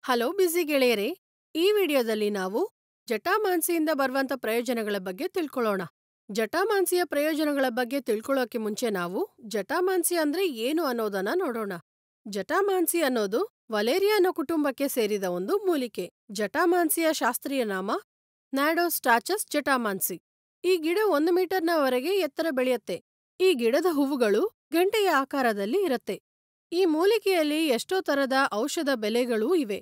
Hello ಬಿಸಿ ಗೆಳೆಯರೇ, ಈ ವಿಡಿಯೋದಲ್ಲಿ ನಾವು ಜಟಾಮಾಂಸಿಯಿಂದ ಬರುವಂತ ಪ್ರಯೋಜನಗಳ ಬಗ್ಗೆ ತಿಳ್ಕೊಳ್ಳೋಣ. ಜಟಾಮಾಂಸಿಯ ಪ್ರಯೋಜನಗಳ ಬಗ್ಗೆ ತಿಳ್ಕೊಳ್ಳೋಕೆ ಮುಂಚೆ ನಾವು ಜಟಾಮಾಂಸಿ ಅಂದ್ರೆ ಏನು ಅನ್ನೋದನ್ನ ನೋಡೋಣ. ಜಟಾಮಾಂಸಿ ಅನ್ನೋದು ವಲೇರಿಯಾ ಅನ್ನೋ ಕುಟುಂಬಕ್ಕೆ ಸೇರಿದ ಒಂದು ಮೂಲಿಕೆ. ಜಟಾಮಾಂಸಿಯ ಶಾಸ್ತ್ರೀಯ ನಾಮ ನ್ಯಾಡೋಸ್ಟಾಚಸ್ ಜಟಾಮಾಂಸಿ. ಈ ಗಿಡ 1 ಮೀಟರ್ನವರೆಗೆ ಎತ್ತರ ಬೆಳೆಯುತ್ತೆ. ಈ ಗಿಡದ ಹೂವುಗಳು ಗಂಟೆಯ ಆಕಾರದಲ್ಲಿ ಇರುತ್ತೆ. ಈ ಮೂಲಿಕೆಯಲ್ಲಿ ಎಷ್ಟೋ ತರದ ಔಷಧ ಬೆಲೆಗಳೂ ಇವೆ.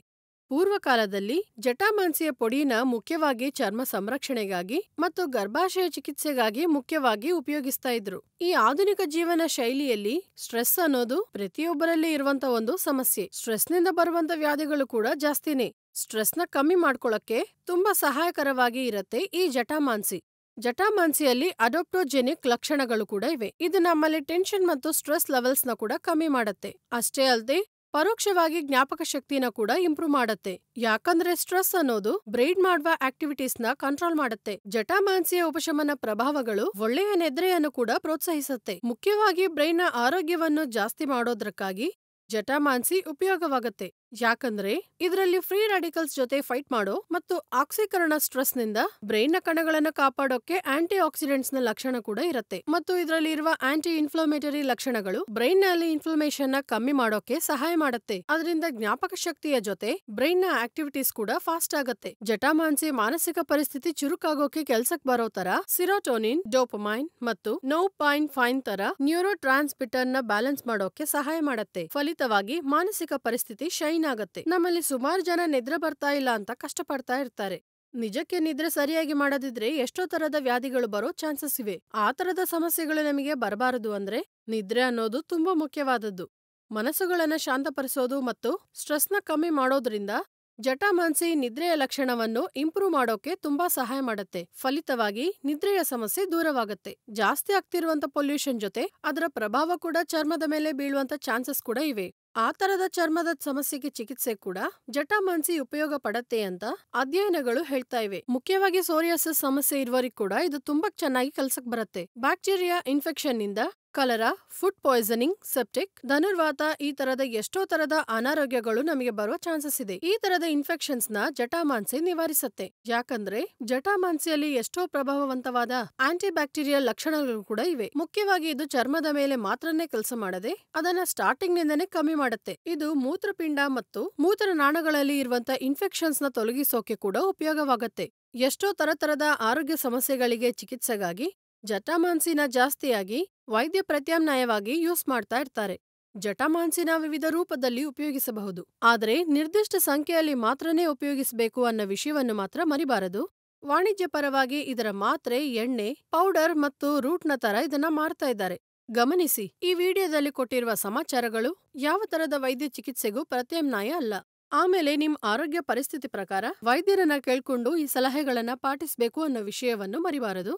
ಪೂರ್ವಕಾಲದಲ್ಲಿ ಜಟಾಮಾಂಸಿಯ ಪೊಡಿನ ಮುಖ್ಯವಾಗಿ ಚರ್ಮ ಸಂರಕ್ಷಣೆಗಾಗಿ ಮತ್ತು ಗರ್ಭಾಶಯ ಚಿಕಿತ್ಸೆಗಾಗಿ ಮುಖ್ಯವಾಗಿ ಉಪಯೋಗಿಸ್ತಾ ಇದ್ರು. ಈ ಆಧುನಿಕ ಜೀವನ ಶೈಲಿಯಲ್ಲಿ ಸ್ಟ್ರೆಸ್ ಅನ್ನೋದು ಪ್ರತಿಯೊಬ್ಬರಲ್ಲಿ ಇರುವಂತ ಒಂದು ಸಮಸ್ಯೆ. ಸ್ಟ್ರೆಸ್ನಿಂದ ಬರುವಂತ ವ್ಯಾಧಿಗಳು ಕೂಡ ಜಾಸ್ತಿನೇ. ಸ್ಟ್ರೆಸ್ನ ಕಮ್ಮಿ ಮಾಡ್ಕೊಳ್ಳಕ್ಕೆ ತುಂಬಾ ಸಹಾಯಕರವಾಗಿ ಇರತ್ತೆ ಈ ಜಟಾಮಾಂಸಿ. ಜಟಾಮಾಂಸಿಯಲ್ಲಿ ಅಡಾಪ್ಟೋಜೆನಿಕ್ ಲಕ್ಷಣಗಳು ಕೂಡ ಇವೆ. ಇದು ನಮ್ಮಲ್ಲಿ ಟೆನ್ಷನ್ ಮತ್ತು ಸ್ಟ್ರೆಸ್ ಲೆವೆಲ್ಸ್ ನ ಕೂಡ ಕಮ್ಮಿ ಮಾಡುತ್ತೆ. ಅಷ್ಟೇ ಅಲ್ಲದೆ ಪರೋಕ್ಷವಾಗಿ ಜ್ಞಾಪಕ ಶಕ್ತಿನ ಕೂಡ ಇಂಪ್ರೂವ್ ಮಾಡುತ್ತೆ. ಯಾಕಂದ್ರೆ ಸ್ಟ್ರೆಸ್ ಅನ್ನೋದು ಬ್ರೈನ್ ಮಾಡುವ ಆಕ್ಟಿವಿಟೀಸ್ ನ ಕಂಟ್ರೋಲ್ ಮಾಡುತ್ತೆ. ಜಟಾಮಾಂಸಿಯ ಉಪಶಮನ ಪ್ರಭಾವಗಳು ಒಳ್ಳೆಯ ನಿದ್ರೆಯನ್ನು ಕೂಡ ಪ್ರೋತ್ಸಾಹಿಸುತ್ತೆ. ಮುಖ್ಯವಾಗಿ ಬ್ರೈನ್ ನ ಆರೋಗ್ಯವನ್ನು ಜಾಸ್ತಿ ಮಾಡೋದ್ರಕ್ಕಾಗಿ ಜಟಾಮಾಂಸಿ ಉಪಯೋಗವಾಗುತ್ತೆ. ಯಾಕಂದ್ರೆ ಇದರಲ್ಲಿ ಫ್ರೀ ರಾಡಿಕಲ್ಸ್ ಜೊತೆ ಫೈಟ್ ಮಾಡೋ ಮತ್ತು ಆಕ್ಸೀಕರಣ ಸ್ಟ್ರೆಸ್ ನಿಂದ ಬ್ರೈನ್ ನ ಕಣಗಳನ್ನು ಕಾಪಾಡೋಕೆ ಆಂಟಿ ಆಕ್ಸಿಡೆಂಟ್ಸ್ ನ ಲಕ್ಷಣ ಕೂಡ ಇರುತ್ತೆ. ಮತ್ತು ಇದರಲ್ಲಿ ಇರುವ ಆಂಟಿ ಇನ್ಫ್ಲಮೇಟರಿ ಲಕ್ಷಣಗಳು ಬ್ರೈನ್ ನಲ್ಲಿ ಇನ್ಫ್ಲಮೇಷನ್ ನ ಕಮ್ಮಿ ಮಾಡೋಕೆ ಸಹಾಯ ಮಾಡುತ್ತೆ. ಅದರಿಂದ ಜ್ಞಾಪಕ ಶಕ್ತಿಯ ಜೊತೆ ಬ್ರೈನ್ ನ ಆಕ್ಟಿವಿಟೀಸ್ ಕೂಡ ಫಾಸ್ಟ್ ಆಗುತ್ತೆ. ಜಟಾಮಾಂಸಿ ಮಾನಸಿಕ ಪರಿಸ್ಥಿತಿ ಚುರುಕಾಗೋಕೆ ಕೆಲ್ಸಕ್ ಬರೋ ತರ ಸಿರೋಟೋನಿನ್, ಡೋಪಮೈನ್ ಮತ್ತು ನೋಪೈನ್ ತರ ನ್ಯೂರೋ ಟ್ರಾನ್ಸ್ಮಿಟರ್ ನ ಬ್ಯಾಲೆನ್ಸ್ ಮಾಡೋಕೆ ಸಹಾಯ ಮಾಡುತ್ತೆ. ಫಲಿತವಾಗಿ ಮಾನಸಿಕ ಪರಿಸ್ಥಿತಿ ಶೈನ್ ಆಗುತ್ತೆ. ನಮ್ಮಲ್ಲಿ ಸುಮಾರು ಜನ ನಿದ್ರೆ ಬರ್ತಾ ಇಲ್ಲ ಅಂತ ಕಷ್ಟಪಡ್ತಾ ಇರ್ತಾರೆ. ನಿಜಕ್ಕೆ ನಿದ್ರೆ ಸರಿಯಾಗಿ ಮಾಡದಿದ್ರೆ ಎಷ್ಟೋ ತರದ ವ್ಯಾಧಿಗಳು ಬರೋ ಚಾನ್ಸಸ್ ಇವೆ. ಆ ತರದ ಸಮಸ್ಯೆಗಳು ನಮಗೆ ಬರಬಾರದು ಅಂದ್ರೆ ನಿದ್ರೆ ಅನ್ನೋದು ತುಂಬಾ ಮುಖ್ಯವಾದದ್ದು. ಮನಸ್ಸುಗಳನ್ನ ಶಾಂತಪಡಿಸೋದು ಮತ್ತು ಸ್ಟ್ರೆಸ್ನ ಕಮ್ಮಿ ಮಾಡೋದ್ರಿಂದ ಜಟಾಮಾಂಸಿ ನಿದ್ರೆಯ ಲಕ್ಷಣವನ್ನು ಇಂಪ್ರೂವ್ ಮಾಡೋಕೆ ತುಂಬಾ ಸಹಾಯ ಮಾಡುತ್ತೆ. ಫಲಿತವಾಗಿ ನಿದ್ರೆಯ ಸಮಸ್ಯೆ ದೂರವಾಗುತ್ತೆ. ಜಾಸ್ತಿ ಆಗ್ತಿರುವಂತ ಪೊಲ್ಯೂಷನ್ ಜೊತೆ ಅದರ ಪ್ರಭಾವ ಕೂಡ ಚರ್ಮದ ಮೇಲೆ ಬೀಳುವಂತ ಚಾನ್ಸಸ್ ಕೂಡ ಇವೆ. ಆ ತರದ ಚರ್ಮದ ಸಮಸ್ಯೆಗೆ ಚಿಕಿತ್ಸೆ ಕೂಡ ಜಟಾಮಾಂಸಿ ಉಪಯೋಗ ಪಡತ್ತೆ ಅಂತ ಅಧ್ಯಯನಗಳು ಹೇಳ್ತಾ ಇವೆ. ಮುಖ್ಯವಾಗಿ ಸೋರಿಯಾಸಿಸ್ ಸಮಸ್ಯೆ ಇರುವವರಿಗೆ ಕೂಡ ಇದು ತುಂಬಾ ಚೆನ್ನಾಗಿ ಕೆಲ್ಸಕ್ ಬರುತ್ತೆ. ಬ್ಯಾಕ್ಟೀರಿಯಾ ಇನ್ಫೆಕ್ಷನ್ ನಿಂದ ಕಲರಾ, ಫುಡ್ ಪಾಯ್ಸನಿಂಗ್, ಸೆಪ್ಟಿಕ್, ಧನುರ್ವಾತ ಈ ತರದ ಎಷ್ಟೋ ತರದ ಅನಾರೋಗ್ಯಗಳು ನಮಗೆ ಬರುವ ಚಾನ್ಸಸ್ ಇದೆ. ಈ ತರದ ಇನ್ಫೆಕ್ಷನ್ಸ್ ನ ಜಟಾಮಾಂಸಿ ನಿವಾರಿಸುತ್ತೆ. ಯಾಕಂದ್ರೆ ಜಟಾಮಾಂಸಿಯಲ್ಲಿ ಎಷ್ಟೋ ಪ್ರಭಾವವಂತವಾದ ಆಂಟಿ ಬ್ಯಾಕ್ಟೀರಿಯಲ್ ಲಕ್ಷಣಗಳು ಕೂಡ ಇವೆ. ಮುಖ್ಯವಾಗಿ ಇದು ಚರ್ಮದ ಮೇಲೆ ಮಾತ್ರನೇ ಕೆಲಸ ಮಾಡದೆ ಅದನ್ನ ಸ್ಟಾರ್ಟಿಂಗ್ ನಿಂದನೇ ಕಮ್ಮಿ ಮಾಡುತ್ತೆ. ಇದು ಮೂತ್ರಪಿಂಡ ಮತ್ತು ಮೂತ್ರನಾಳಗಳಲ್ಲಿ ಇರುವಂತ ಇನ್ಫೆಕ್ಷನ್ಸ್ ನ ತೊಲಗಿಸೋಕೆ ಕೂಡ ಉಪಯೋಗವಾಗುತ್ತೆ. ಎಷ್ಟೋ ತರದ ಆರೋಗ್ಯ ಸಮಸ್ಯೆಗಳಿಗೆ ಚಿಕಿತ್ಸೆಗಾಗಿ ಜಟಾಮಾಂಸಿನ ಜಾಸ್ತಿಯಾಗಿ ವೈದ್ಯ ಪ್ರತ್ಯಾಮ್ನಾಯವಾಗಿ ಯೂಸ್ ಮಾಡ್ತಾ ಇರ್ತಾರೆ. ಜಟಾಮಾಂಸಿನ ವಿವಿಧ ರೂಪದಲ್ಲಿ ಉಪಯೋಗಿಸಬಹುದು. ಆದ್ರೆ ನಿರ್ದಿಷ್ಟ ಸಂಖ್ಯೆಯಲ್ಲಿ ಮಾತ್ರನೇ ಉಪಯೋಗಿಸಬೇಕು ಅನ್ನೋ ವಿಷಯವನ್ನು ಮಾತ್ರ ಮರಿಬಾರದು. ವಾಣಿಜ್ಯ ಪರವಾಗಿ ಇದರ ಮಾತ್ರೆ, ಎಣ್ಣೆ, ಪೌಡರ್ ಮತ್ತು ರೂಟ್ ನ ತರ ಇದನ್ನ ಮಾರ್ತಾ ಇದ್ದಾರೆ. ಗಮನಿಸಿ, ಈ ವಿಡಿಯೋದಲ್ಲಿ ಕೊಟ್ಟಿರುವ ಸಮಾಚಾರಗಳು ಯಾವ ತರದ ವೈದ್ಯ ಚಿಕಿತ್ಸೆಗೂ ಪ್ರತ್ಯಾಮ್ನಾಯ ಅಲ್ಲ. ಆಮೇಲೆ ನಿಮ್ ಆರೋಗ್ಯ ಪರಿಸ್ಥಿತಿ ಪ್ರಕಾರ ವೈದ್ಯರನ್ನ ಕೇಳ್ಕೊಂಡು ಈ ಸಲಹೆಗಳನ್ನ ಪಾಟಿಸಬೇಕು ಅನ್ನೋ ವಿಷಯವನ್ನು ಮರಿಬಾರದು.